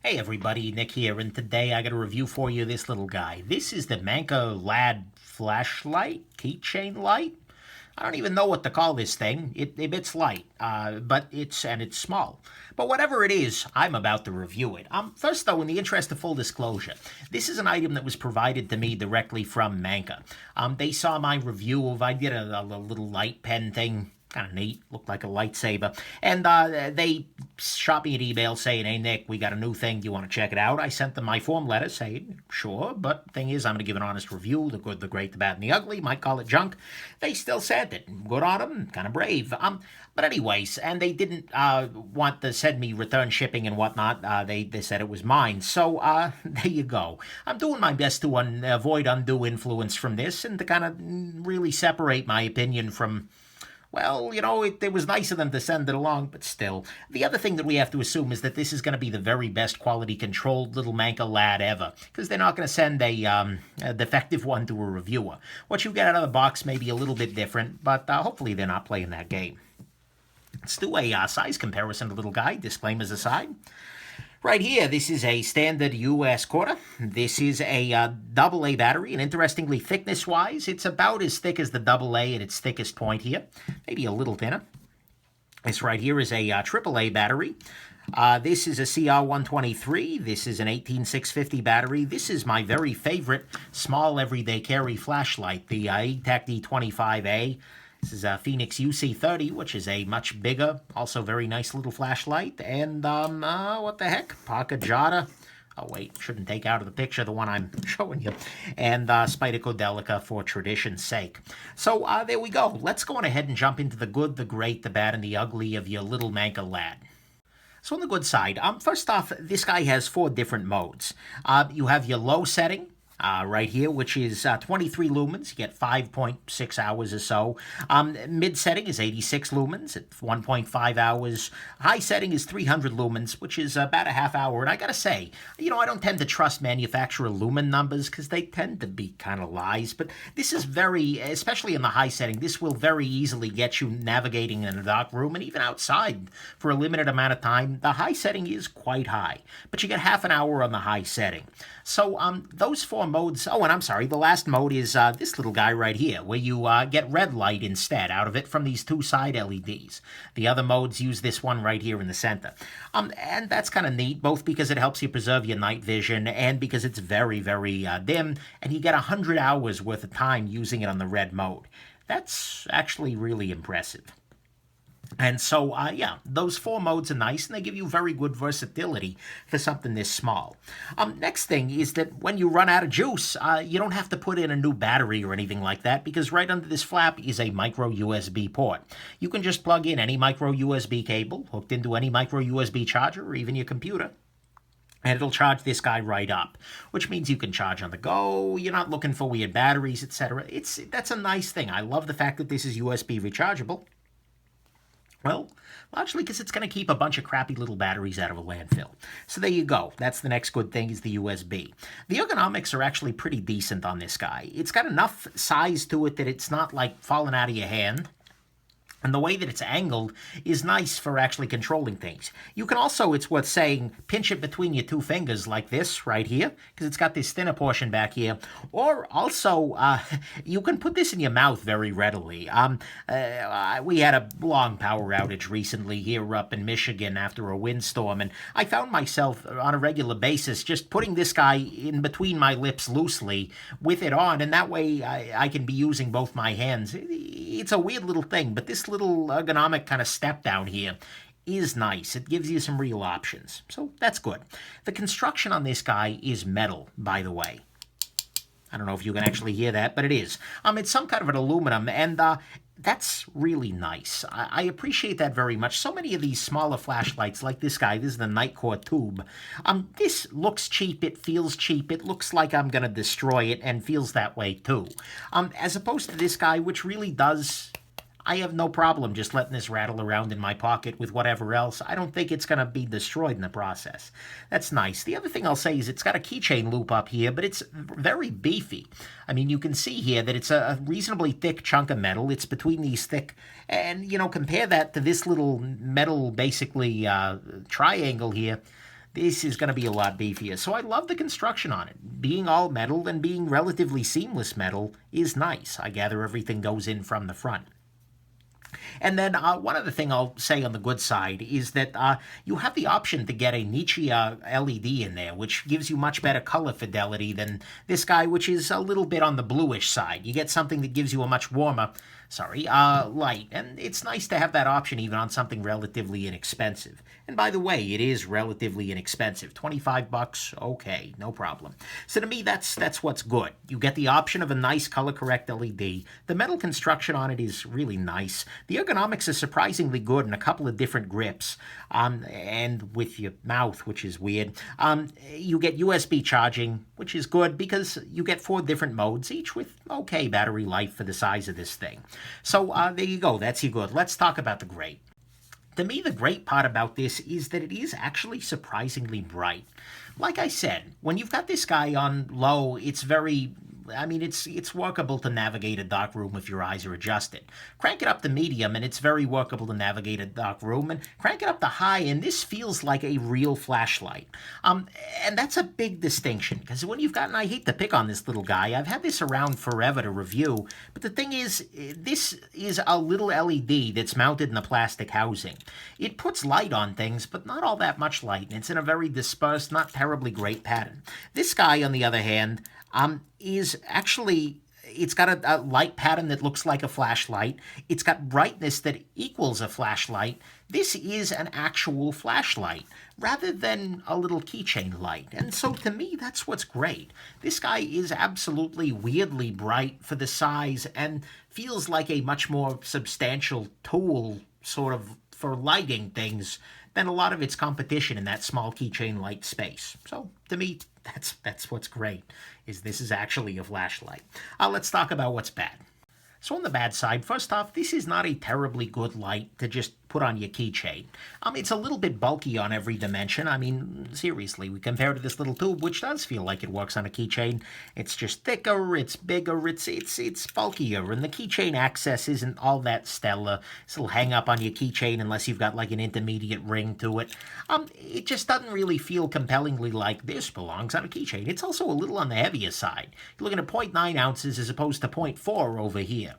Hey everybody, Nick here, and today I got a review for you of this little guy. This is the Manker LAD flashlight, keychain light. I don't even know what to call this thing. It emits light, but it's small. But whatever it is, I'm about to review it. First though, in the interest of full disclosure, this is an item that was provided to me directly from Manker. They saw my review of, I did a little light pen thing. Kind of neat, looked like a lightsaber. And they shot me an email saying, hey, Nick, we got a new thing. Do you want to check it out? I sent them my form letter saying, sure, but thing is, I'm going to give an honest review. The good, the great, the bad, and the ugly. Might call it junk. They still sent it. Good on them. Kind of brave. But anyways, and they didn't want to send me return shipping and whatnot. They said it was mine. So there you go. I'm doing my best to avoid undue influence from this and to kind of really separate my opinion from... Well, you know, it was nice of them to send it along, but still. The other thing that we have to assume is that this is going to be the very best quality controlled little Manker LAD ever, because they're not going to send a defective one to a reviewer. What you get out of the box may be a little bit different, but hopefully they're not playing that game. Let's do a size comparison, little guy, disclaimers aside. Right here, this is a standard US quarter. This is a AA battery, and interestingly, thickness-wise, it's about as thick as the AA at its thickest point here, maybe a little thinner. This right here is a AAA battery. This is a CR123. This is an 18650 battery. This is my very favorite small everyday carry flashlight, the E-Tech D25A. This is a Phoenix UC30, which is a much bigger, also very nice little flashlight. And, what the heck? Parker-Jada. Oh, wait, shouldn't take out of the picture the one I'm showing you. And Spyderco-Delica for tradition's sake. So, there we go. Let's go on ahead and jump into the good, the great, the bad, and the ugly of your little Manker LAD. So on the good side, first off, this guy has 4 different modes. You have your low setting. Right here, which is 23 lumens. You get 5.6 hours or so. Mid setting is 86 lumens at 1.5 hours. High setting is 300 lumens, which is about a half hour. And I gotta say, you know, I don't tend to trust manufacturer lumen numbers because they tend to be kind of lies. But this is very, especially in the high setting, this will very easily get you navigating in a dark room and even outside for a limited amount of time. The high setting is quite high, but you get half an hour on the high setting. So those 4 modes, oh, and I'm sorry, the last mode is this little guy right here, where you get red light instead out of it from these 2 side LEDs. The other modes use this one right here in the center. And that's kind of neat, both because it helps you preserve your night vision and because it's very, very dim, and you get 100 hours worth of time using it on the red mode. That's actually really impressive. And so, yeah, those 4 modes are nice, and they give you very good versatility for something this small. Next thing is that when you run out of juice, you don't have to put in a new battery or anything like that, because right under this flap is a micro USB port. You can just plug in any micro USB cable hooked into any micro USB charger or even your computer, and it'll charge this guy right up, which means you can charge on the go. You're not looking for weird batteries, etc. That's a nice thing. I love the fact that this is USB rechargeable. Well, largely because it's going to keep a bunch of crappy little batteries out of a landfill. So there you go. That's the next good thing is the USB. The ergonomics are actually pretty decent on this guy. It's got enough size to it that it's not like falling out of your hand. And the way that it's angled is nice for actually controlling things. You can also, it's worth saying, pinch it between your 2 fingers like this right here, because it's got this thinner portion back here. Or also, you can put this in your mouth very readily. We had a long power outage recently here up in Michigan after a windstorm, and I found myself on a regular basis just putting this guy in between my lips loosely with it on, and that way I can be using both my hands. It's a weird little thing, but this little ergonomic kind of step down here is nice. It gives you some real options, so that's good. The construction on this guy is metal, by the way. I don't know if you can actually hear that, but it is. It's some kind of an aluminum, and that's really nice. I appreciate that very much. So many of these smaller flashlights, like this guy, this is the Nightcore Tube. This looks cheap, it feels cheap, it looks like I'm going to destroy it, and feels that way too. As opposed to this guy, which really does... I have no problem just letting this rattle around in my pocket with whatever else. I don't think it's going to be destroyed in the process. That's nice. The other thing I'll say is it's got a keychain loop up here, but it's very beefy. I mean, you can see here that it's a reasonably thick chunk of metal. It's between these thick, and, you know, compare that to this little metal, basically, triangle here. this is going to be a lot beefier. So I love the construction on it. Being all metal and being relatively seamless metal is nice. I gather everything goes in from the front. And then one other thing I'll say on the good side is that you have the option to get a Nightcore LED in there, which gives you much better color fidelity than this guy, which is a little bit on the bluish side. You get something that gives you a much warmer, light. And it's nice to have that option even on something relatively inexpensive. And by the way, it is relatively inexpensive. 25 bucks, okay, no problem. So to me, that's what's good. You get the option of a nice color-correct LED. The metal construction on it is really nice. The ergonomics is surprisingly good in a couple of different grips. And with your mouth, which is weird. You get USB charging, which is good because you get 4 different modes, each with okay battery life for the size of this thing. So there you go, that's your good. Let's talk about the great. To me, the great part about this is that it is actually surprisingly bright. Like I said, when you've got this guy on low, it's very... it's workable to navigate a dark room if your eyes are adjusted. Crank it up to medium, and it's very workable to navigate a dark room. And crank it up to high, and this feels like a real flashlight. And that's a big distinction, because when you've got, and I hate to pick on this little guy, I've had this around forever to review, but the thing is, this is a little LED that's mounted in a plastic housing. It puts light on things, but not all that much light, and it's in a very dispersed, not terribly great pattern. This guy, on the other hand, is actually, it's got a light pattern that looks like a flashlight. It's got brightness that equals a flashlight. This is an actual flashlight rather than a little keychain light. And so to me, that's what's great. This guy is absolutely weirdly bright for the size and feels like a much more substantial tool sort of for lighting things than a lot of its competition in that small keychain light space. So to me, that's what's great, is this is actually a flashlight. Let's talk about what's bad. So on the bad side, first off, this is not a terribly good light to just put on your keychain. It's a little bit bulky on every dimension. Seriously, we compare to this little tube, which does feel like it works on a keychain. It's just thicker, it's bigger, it's bulkier, and the keychain access isn't all that stellar. It'll hang up on your keychain unless you've got like an intermediate ring to it. It just doesn't really feel compellingly like this belongs on a keychain. It's also a little on the heavier side. You're looking at 0.9 ounces as opposed to 0.4 over here.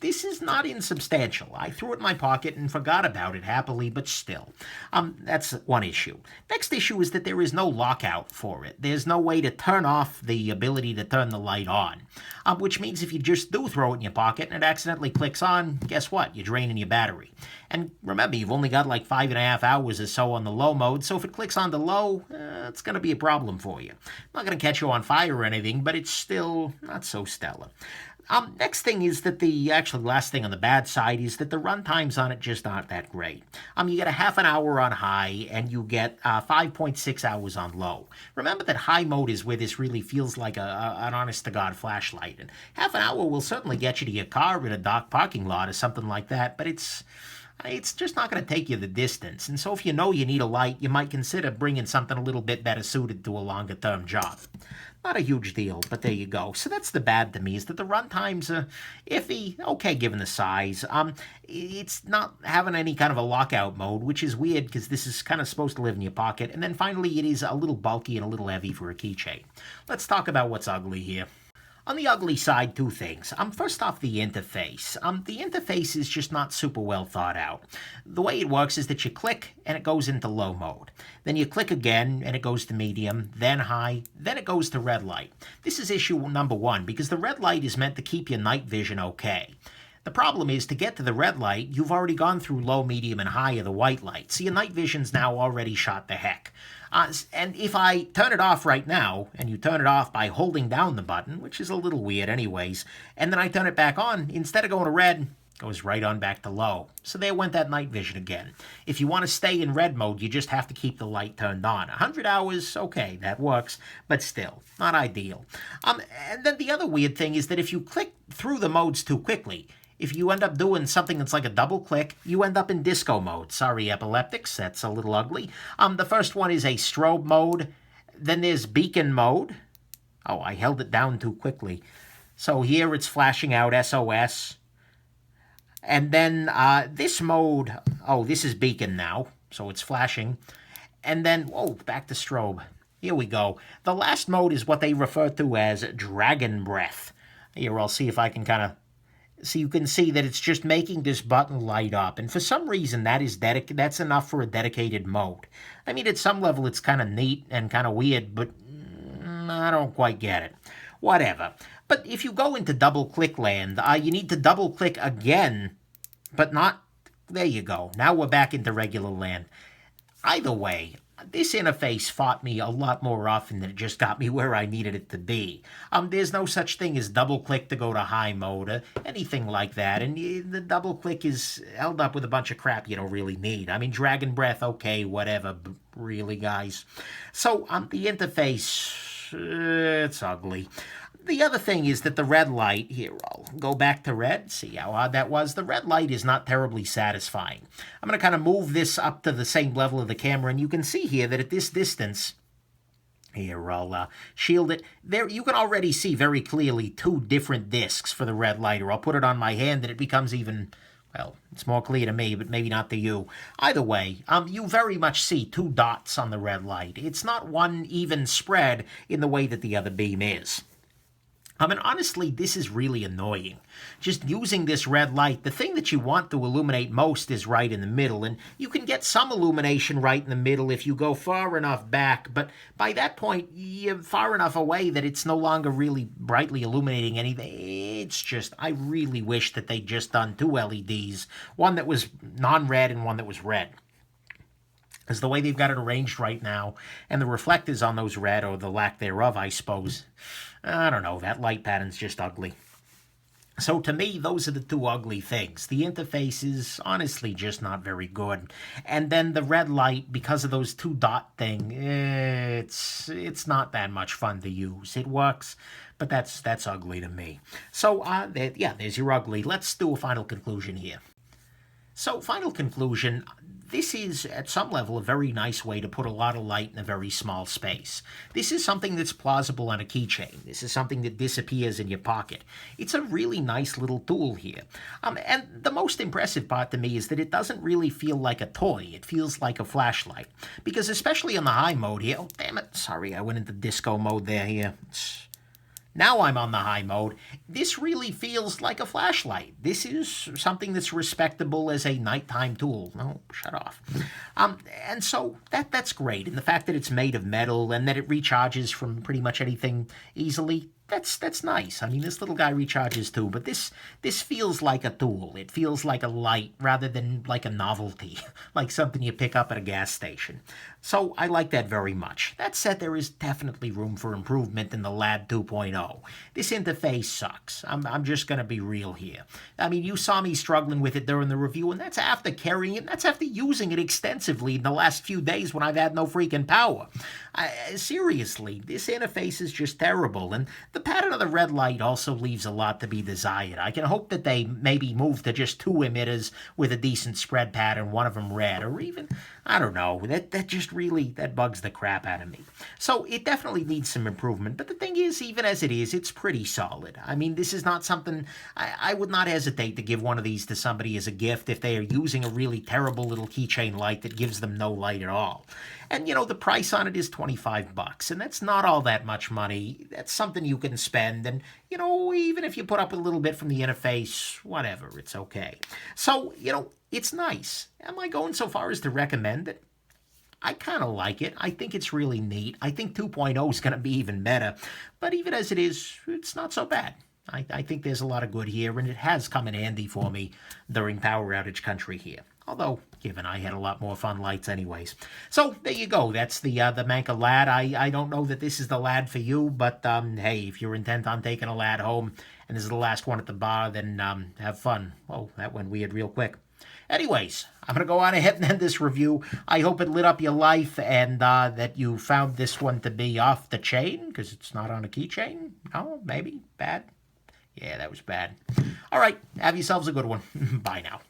This is not insubstantial. I threw it in my pocket and forgot about it happily, but still. That's one issue. Next issue is that there is no lockout for it. There's no way to turn off the ability to turn the light on, which means if you just do throw it in your pocket and it accidentally clicks on, guess what? You're draining your battery. And remember, you've only got like 5.5 hours or so on the low mode, so if it clicks on the low, it's going to be a problem for you. Not going to catch you on fire or anything, but it's still not so stellar. Next thing is that last thing on the bad side is that the runtimes on it just aren't that great. You get a half an hour on high and you get 5.6 hours on low. Remember that high mode is where this really feels like an honest-to-God flashlight. And half an hour will certainly get you to your car in a dark parking lot or something like that, but it's just not going to take you the distance. And so if you know you need a light, you might consider bringing something a little bit better suited to a longer-term job. Not a huge deal, but there you go. So that's the bad to me, is that the runtimes are iffy, okay given the size. It's not having any kind of a lockout mode, which is weird because this is kind of supposed to live in your pocket. And then finally, it is a little bulky and a little heavy for a keychain. Let's talk about what's ugly here. On the ugly side, 2 things. First off, the interface. The interface is just not super well thought out. The way it works is that you click and it goes into low mode. Then you click again and it goes to medium, then high, then it goes to red light. This is issue number 1 because the red light is meant to keep your night vision okay. The problem is, to get to the red light, you've already gone through low, medium, and high of the white light, so your night vision's now already shot to heck. And if I turn it off right now, and you turn it off by holding down the button, which is a little weird anyways, and then I turn it back on, instead of going to red, it goes right on back to low. So there went that night vision again. If you want to stay in red mode, you just have to keep the light turned on. 100 hours, okay, that works, but still, not ideal. And then the other weird thing is that if you click through the modes too quickly, if you end up doing something that's like a double click, you end up in disco mode. Sorry, epileptics, that's a little ugly. The first one is a strobe mode. Then there's beacon mode. Oh, I held it down too quickly. So here it's flashing out SOS. And then this mode, oh, this is beacon now, so it's flashing. And then, whoa, back to strobe. Here we go. The last mode is what they refer to as Dragon Breath. Here, I'll see if I can kind of... So you can see that it's just making this button light up. And for some reason, that's enough for a dedicated mode. I mean, at some level, it's kind of neat and kind of weird, but I don't quite get it. Whatever. But if you go into double-click land, you need to double-click again, but not... There you go. Now we're back into regular land. Either way, this interface fought me a lot more often than it just got me where I needed it to be. There's no such thing as double-click to go to high mode or anything like that, and the double-click is held up with a bunch of crap you don't really need. I mean, Dragon Breath, okay, whatever, but really, guys. So, the interface, it's ugly. The other thing is that the red light, here, I'll go back to red, see how odd that was. The red light is not terribly satisfying. I'm going to kind of move this up to the same level of the camera, and you can see here that at this distance, here, I'll shield it. There, you can already see very clearly two different discs for the red light, or I'll put it on my hand and it becomes even... Well, it's more clear to me, but maybe not to you. Either way, you very much see two dots on the red light. It's not one even spread in the way that the other beam is. I mean, honestly, this is really annoying. Just using this red light, the thing that you want to illuminate most is right in the middle, and you can get some illumination right in the middle if you go far enough back, but by that point, you're far enough away that it's no longer really brightly illuminating anything. It's just, I really wish that they'd just done two LEDs, one that was non-red and one that was red. Because the way they've got it arranged right now, and the reflectors on those red, or the lack thereof, I suppose, I don't know, that light pattern's just ugly. So to me, those are the two ugly things. The interface is honestly just not very good. And then the red light, because of those two dot thing, it's not that much fun to use. It works, but that's ugly to me. So, yeah, there's your ugly. Let's do a final conclusion here. So, final conclusion, this is, at some level, a very nice way to put a lot of light in a very small space. This is something that's plausible on a keychain. This is something that disappears in your pocket. It's a really nice little tool here. And the most impressive part to me is that it doesn't really feel like a toy. It feels like a flashlight. Because especially on the high mode here, oh, damn it, sorry, I went into disco mode there here. Now I'm on the high mode. This really feels like a flashlight. This is something that's respectable as a nighttime tool. No, shut off. And so that's great. And the fact that it's made of metal and that it recharges from pretty much anything easily, that's nice. I mean, this little guy recharges too, but this feels like a tool. It feels like a light rather than like a novelty, like something you pick up at a gas station. So I like that very much. That said, there is definitely room for improvement in the LAD 2.0. This interface sucks. I'm just going to be real here. I mean, you saw me struggling with it during the review, and that's after carrying it, and that's after using it extensively in the last few days when I've had no freaking power. Seriously, this interface is just terrible, and the pattern of the red light also leaves a lot to be desired. I can hope that they maybe move to just two emitters with a decent spread pattern, one of them red, or even, I don't know, that just really, that bugs the crap out of me. So it definitely needs some improvement, but the thing is, even as it is, it's pretty solid. I mean, this is not something, I would not hesitate to give one of these to somebody as a gift if they are using a really terrible little keychain light that gives them no light at all. And, you know, the price on it is $25, and that's not all that much money. That's something you can spend, and, you know, even if you put up a little bit from the interface, whatever, it's okay. So, you know, it's nice. Am I going so far as to recommend it? I kind of like it. I think it's really neat. I think 2.0 is going to be even better. But even as it is, it's not so bad. I think there's a lot of good here, and it has come in handy for me during power outage country here. Although, given I had a lot more fun lights anyways. So, there you go. That's the Manker LAD. I don't know that this is the LAD for you, but hey, if you're intent on taking a LAD home, and this is the last one at the bar, then have fun. Whoa, that went weird real quick. Anyways, I'm going to go on ahead and end this review. I hope it lit up your life and that you found this one to be off the chain, because it's not on a keychain. No, maybe. Bad. Yeah, that was bad. All right, have yourselves a good one. Bye now.